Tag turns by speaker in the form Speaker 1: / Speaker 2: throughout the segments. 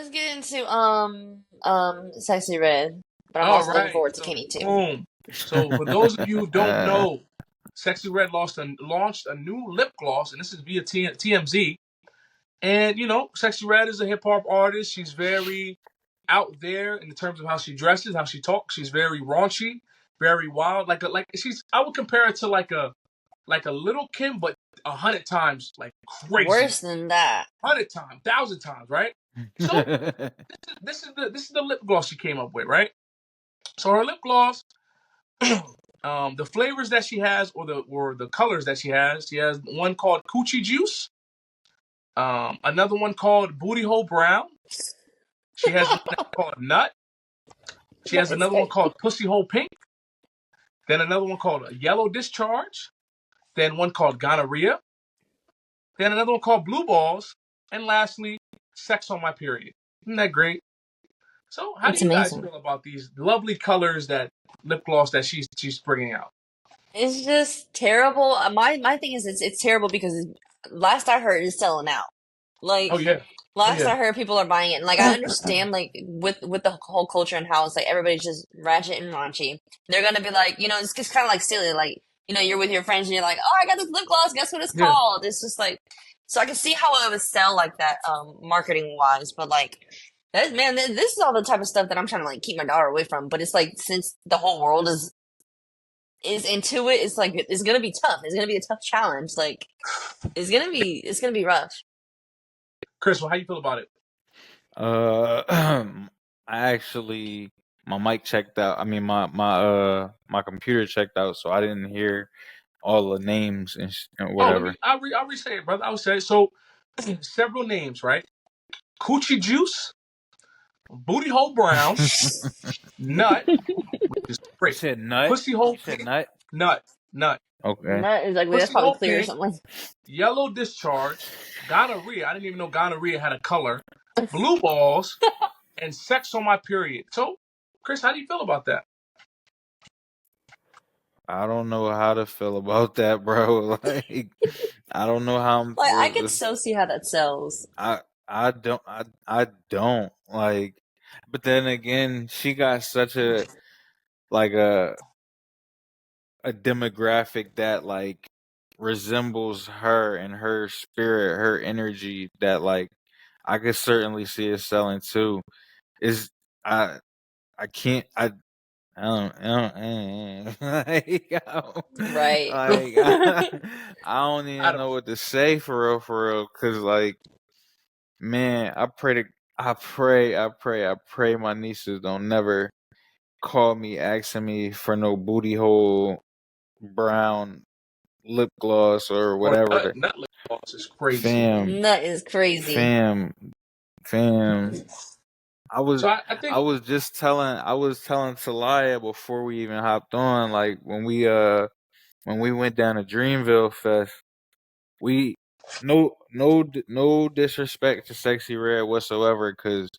Speaker 1: let's get into Sexy Red. But I'm
Speaker 2: All
Speaker 1: also looking
Speaker 2: right.
Speaker 1: forward to
Speaker 2: So
Speaker 1: Kenny too.
Speaker 2: boom. So for those of you who don't know, Sexy Red launched a new lip gloss, and this is via TMZ. And Sexy Red is a hip hop artist. She's very out there in terms of how she dresses, how she talks. She's very raunchy, very wild. I would compare it to like a little Kim, but 100 times like crazy,
Speaker 1: Worse than that.
Speaker 2: 100 times, 1,000 times, right? So this is the lip gloss she came up with, right? So her lip gloss, the flavors that she has, or the colors that she has one called Coochie Juice, another one called Booty Hole Brown. She has one that's called Nut. She has
Speaker 1: It's
Speaker 2: another one called Pussy Hole Pink. Then another one called Yellow Discharge. Then one called Gonorrhea. Then another one called Blue Balls. And lastly, Sex on My Period. Isn't that great? So how do
Speaker 1: it's
Speaker 2: you guys
Speaker 1: amazing.
Speaker 2: feel about these lovely colors that lip gloss that she's bringing out?
Speaker 1: It's just terrible. My thing is it's terrible because last I heard it's selling out.
Speaker 2: Oh
Speaker 1: Like
Speaker 2: yeah. Oh
Speaker 1: last
Speaker 2: yeah.
Speaker 1: I heard people are buying it, and like I understand like with the whole culture and how it's like everybody's just ratchet and raunchy. They're gonna be like, it's just kind of like silly. Like you're with your friends and you're like, oh, I got this lip gloss. Guess what it's
Speaker 2: Yeah.
Speaker 1: called? It's just like so I can see how it would sell like that, marketing wise. But like that man, this is all the type of stuff that I'm trying to like keep my daughter away from. But it's like since the whole world is into it, it's like it's gonna be tough. It's gonna be a tough challenge. Like it's gonna be rough.
Speaker 2: Chris, well, how you feel about it?
Speaker 3: Uh, I actually my mic checked out. I mean my computer checked out, so I didn't hear all the names and
Speaker 2: Oh, let me.
Speaker 3: whatever.
Speaker 2: I'll re-say it, brother. I'll say it. So, several names, right? Coochie Juice, Booty Hole Brown, Nut, which is
Speaker 3: You
Speaker 2: great.
Speaker 3: said nut.
Speaker 2: Pussy Hole
Speaker 3: You said
Speaker 2: Pink,
Speaker 3: nut.
Speaker 2: Nut.
Speaker 3: Okay.
Speaker 1: That is like that's
Speaker 2: Pussy
Speaker 1: probably
Speaker 2: Hole
Speaker 1: clear or
Speaker 2: Pink,
Speaker 1: something.
Speaker 2: Yellow Discharge, Gonorrhea. I didn't even know Gonorrhea had a color. Blue Balls, and Sex on My Period. So, Chris, how do you feel about that?
Speaker 3: I don't know how to feel about that, bro. Like, I don't know how I'm.
Speaker 1: Like I could so see how that sells.
Speaker 3: I I don't like. But then again, she got such like a demographic that like resembles her and her spirit, her energy that like I could certainly see it selling too. Is I I can't like,
Speaker 1: Right.
Speaker 3: I don't
Speaker 2: I
Speaker 3: even
Speaker 2: don't.
Speaker 3: know what to say for real, cause like man, I pray my nieces don't never call me asking me for no booty hole brown lip gloss or
Speaker 2: Or
Speaker 3: whatever.
Speaker 2: nut lip gloss is crazy.
Speaker 3: Fam,
Speaker 1: That is crazy.
Speaker 3: fam, fam. I was
Speaker 2: So I think.
Speaker 3: I was telling Talaya before we even hopped on, like when we went down to Dreamville Fest, we no disrespect to Sexy Red whatsoever, cause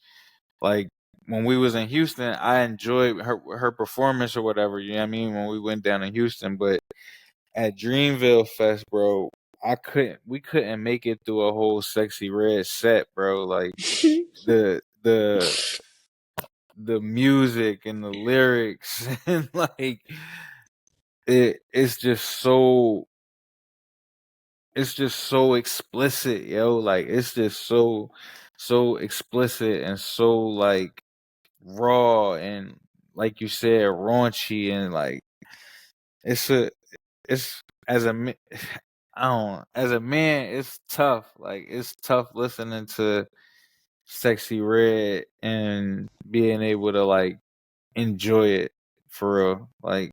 Speaker 3: like when we was in Houston, I enjoyed her performance or whatever. You know what I mean? When we went down to Houston, but at Dreamville Fest, bro, we couldn't make it through a whole Sexy Red set, bro. Like the the the music and the lyrics and like it's just so explicit, yo. Like it's just so explicit and so like raw and like you said raunchy and like it's a it's as a I don't as a man it's tough. Like it's tough listening to Sexy Red and being able to like enjoy it for real. Like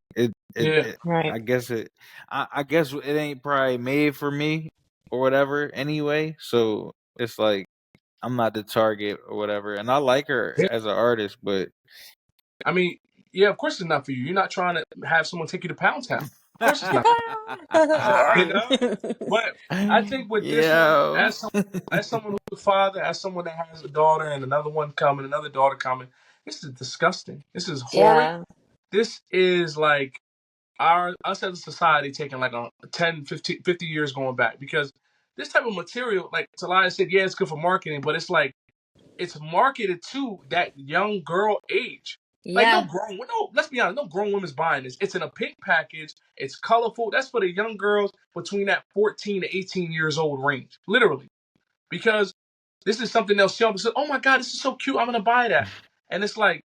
Speaker 2: Yeah.
Speaker 1: Right.
Speaker 3: I guess I guess it ain't probably made for me or whatever anyway. So it's like I'm not the target or whatever. And I like her
Speaker 2: Yeah.
Speaker 3: as an artist, but
Speaker 2: I mean, yeah, of course it's not for you. You're not trying to have someone take you to Pound Town. Of course it's not. You know? But I think with this one,
Speaker 3: yo.
Speaker 2: as someone who's a father, as someone that has a daughter and another one coming, another daughter coming, this is disgusting. This is horrid.
Speaker 1: Yeah.
Speaker 2: This is like us as a society taking like a 10, 50 years going back, because this type of material, like Talaya said, yeah, it's good for marketing, but it's like it's marketed to that young girl age. Like
Speaker 1: Yeah.
Speaker 2: let's be honest, no grown woman's buying this. It's in a pink package. It's colorful. That's for the young girls between that 14 to 18 years old range, literally, because this is something they'll show them. Say, oh my God, this is so cute. I'm gonna buy that. And it's like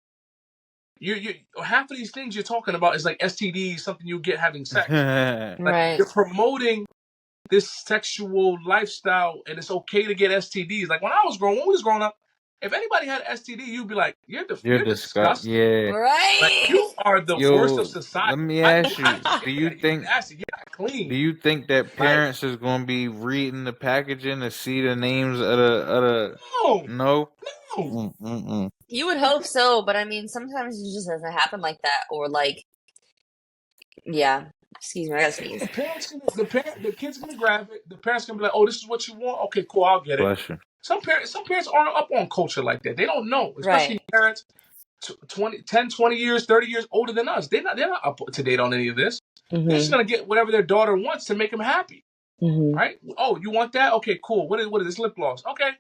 Speaker 2: you half of these things you're talking about is like STDs, something you get having sex. Like
Speaker 1: Right.
Speaker 2: you're promoting this sexual lifestyle, and it's okay to get STDs. Like when we was growing up, if anybody had an STD, you'd be like,
Speaker 3: You're
Speaker 2: you're
Speaker 3: disgust.
Speaker 2: disgusting.
Speaker 3: Yeah.
Speaker 2: Like
Speaker 1: Right.
Speaker 2: you are the worst of
Speaker 3: Yo,
Speaker 2: society.
Speaker 3: let me
Speaker 2: How you
Speaker 3: ask you:
Speaker 2: you're nasty, you're not
Speaker 3: do
Speaker 2: clean.
Speaker 3: you think that
Speaker 2: Like
Speaker 3: parents is gonna be reading the packaging to see the names of the?
Speaker 2: no,
Speaker 3: No.
Speaker 2: no.
Speaker 3: Mm-mm.
Speaker 1: You would hope so, but I mean, sometimes it just doesn't happen like that. Or like, yeah. Excuse me, I gotta sneeze.
Speaker 2: The kid's gonna grab it. The parents gonna be like, oh, this is what you want. Okay, cool, I'll get it.
Speaker 3: Bless you.
Speaker 2: Some parents aren't up on culture like that. They don't know, especially
Speaker 1: Right.
Speaker 2: parents 10, 20 years, 30 years older than us. They're not up to date on any of this. They're just
Speaker 1: Mm-hmm.
Speaker 2: gonna get whatever their daughter wants to make them happy,
Speaker 1: Mm-hmm.
Speaker 2: right? Oh, you want that? Okay, cool. What is this lip gloss? Okay,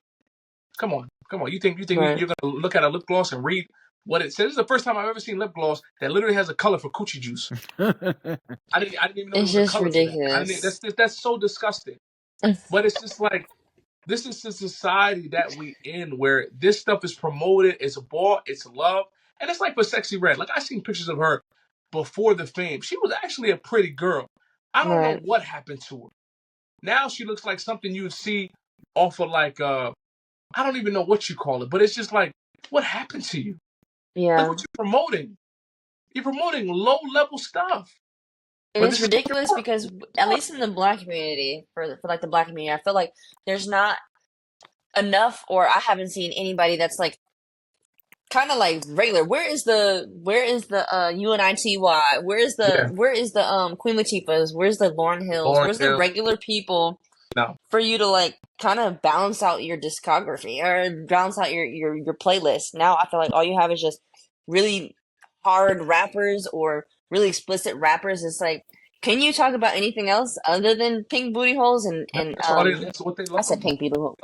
Speaker 2: come on. You think
Speaker 1: Right.
Speaker 2: you're gonna look at a lip gloss and read what it says? This is the first time I've ever seen lip gloss that literally has a color for coochie juice. I didn't even know there
Speaker 1: It's
Speaker 2: was a
Speaker 1: just
Speaker 2: color for that.
Speaker 1: ridiculous.
Speaker 2: That's so disgusting. But it's just like this is the society that we in where this stuff is promoted, it's bought, it's loved. And it's like for Sexyy Red. Like I seen pictures of her before the fame. She was actually a pretty girl. I don't know
Speaker 1: Right.
Speaker 2: what happened to her. Now she looks like something you'd see off of like I don't even know what you call it, but it's just like, what happened to you? Like
Speaker 1: Yeah.
Speaker 2: what you promoting? You're promoting low level stuff.
Speaker 1: And
Speaker 2: But
Speaker 1: it's
Speaker 2: this is
Speaker 1: ridiculous because at least in the black community, for like the black community, I feel like there's not enough, or I haven't seen anybody that's like kind of like regular. Where is the UNITY?
Speaker 2: yeah,
Speaker 1: Where is the Queen Latifahs? Where's the Lauryn Hills?
Speaker 2: Lauren
Speaker 1: Where's the
Speaker 2: Hill.
Speaker 1: regular people
Speaker 2: No.
Speaker 1: for you to like kind of balance out your discography or balance out your playlist? Now I feel like all you have is just really hard rappers or really explicit rappers. It's like, can you talk about anything else other than pink booty holes and
Speaker 2: That's what they
Speaker 1: I
Speaker 2: love.
Speaker 1: said pink booty hole.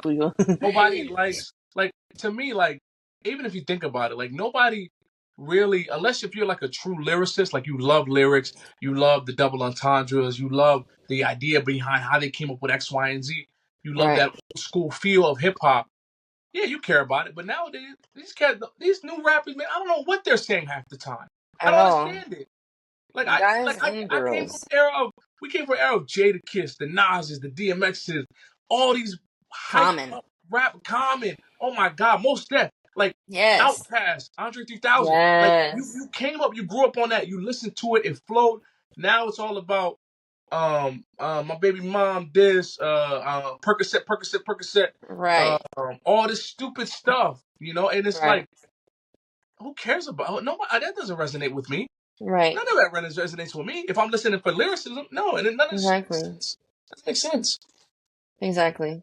Speaker 2: Nobody likes like to me like even if you think about it like nobody really unless if you're like a true lyricist like you love lyrics, you love the double entendres, you love the idea behind how they came up with X, Y, and Z, you love
Speaker 1: Right.
Speaker 2: that old school feel of hip hop. Yeah, you care about it, but nowadays these new rappers, man, I don't know what they're saying half the time. I
Speaker 1: At
Speaker 2: don't
Speaker 1: all.
Speaker 2: understand it. Like
Speaker 1: Guys and
Speaker 2: I came from
Speaker 1: girls.
Speaker 2: the era of we came from the era of Jada Kiss, the Nas's, the DMX's, all these hyped
Speaker 1: Common.
Speaker 2: up rap Common. Oh my God, Most Def, like
Speaker 1: Yes.
Speaker 2: Outkast, Andre 3000. Like
Speaker 1: Yes.
Speaker 2: you came up, you grew up on that, you listened to it, it flowed. Now it's all about my baby mom this Percocet, Percocet, Percocet,
Speaker 1: Right.
Speaker 2: all this stupid stuff, and it's
Speaker 1: Right.
Speaker 2: like who cares about no that doesn't resonate with me.
Speaker 1: Right.
Speaker 2: None of that resonates with me. If I'm listening for lyricism, no, and none of this makes
Speaker 1: Exactly.
Speaker 2: sense. Doesn't make sense.
Speaker 1: Exactly.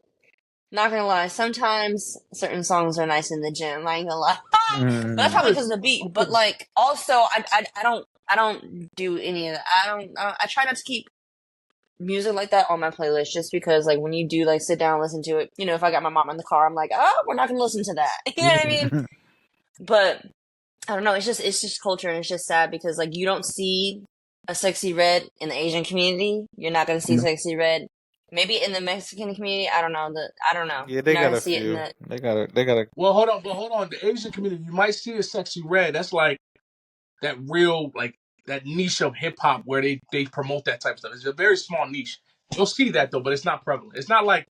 Speaker 1: Not gonna lie, sometimes certain songs are nice in the gym. I ain't gonna lie. But that's
Speaker 3: Mm.
Speaker 1: probably because of the beat. But like, also, I don't do any of that. I try not to keep music like that on my playlist just because, like, when you do like sit down and listen to it, if I got my mom in the car, I'm like, oh, we're not gonna listen to that. You know what I mean? But I don't know. It's just culture, and it's just sad because like you don't see a Sexyy Red in the Asian community. You're not gonna see Sexyy Red. Maybe in the Mexican community, I don't know. I don't know.
Speaker 3: Yeah,
Speaker 1: You're
Speaker 3: they
Speaker 1: not
Speaker 3: got
Speaker 1: gonna
Speaker 3: a
Speaker 1: see it in
Speaker 3: few.
Speaker 1: the
Speaker 3: They got a.
Speaker 2: Well, hold on. The Asian community, you might see a Sexy Red. That's like that real, like that niche of hip hop where they promote that type of stuff. It's a very small niche. You'll see that though, but it's not prevalent. It's not like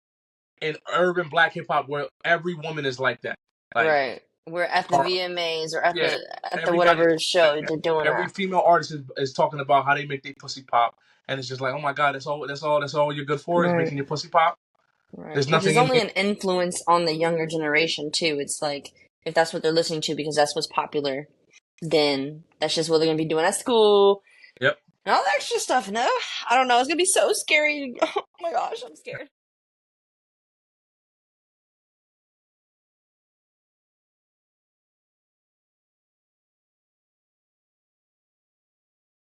Speaker 2: in urban black hip hop where every woman is like that. Like,
Speaker 1: right. We're at the VMAs or at
Speaker 2: yeah,
Speaker 1: the
Speaker 2: everybody's
Speaker 1: whatever
Speaker 2: like
Speaker 1: show
Speaker 2: that.
Speaker 1: they're doing
Speaker 2: Every
Speaker 1: that.
Speaker 2: female artist is talking about how they make their pussy pop, and it's just like, oh my God, that's all you're good for is
Speaker 1: Right.
Speaker 2: making your pussy pop.
Speaker 1: Right.
Speaker 2: There's
Speaker 1: Which is
Speaker 2: nothing in
Speaker 1: only
Speaker 2: here.
Speaker 1: an influence on the younger generation too. It's like if that's what they're listening to because that's what's popular, then that's just what they're gonna be doing at school
Speaker 2: Yep.
Speaker 1: and all the extra stuff. No, I don't know. It's gonna be so scary. Oh my gosh, I'm scared.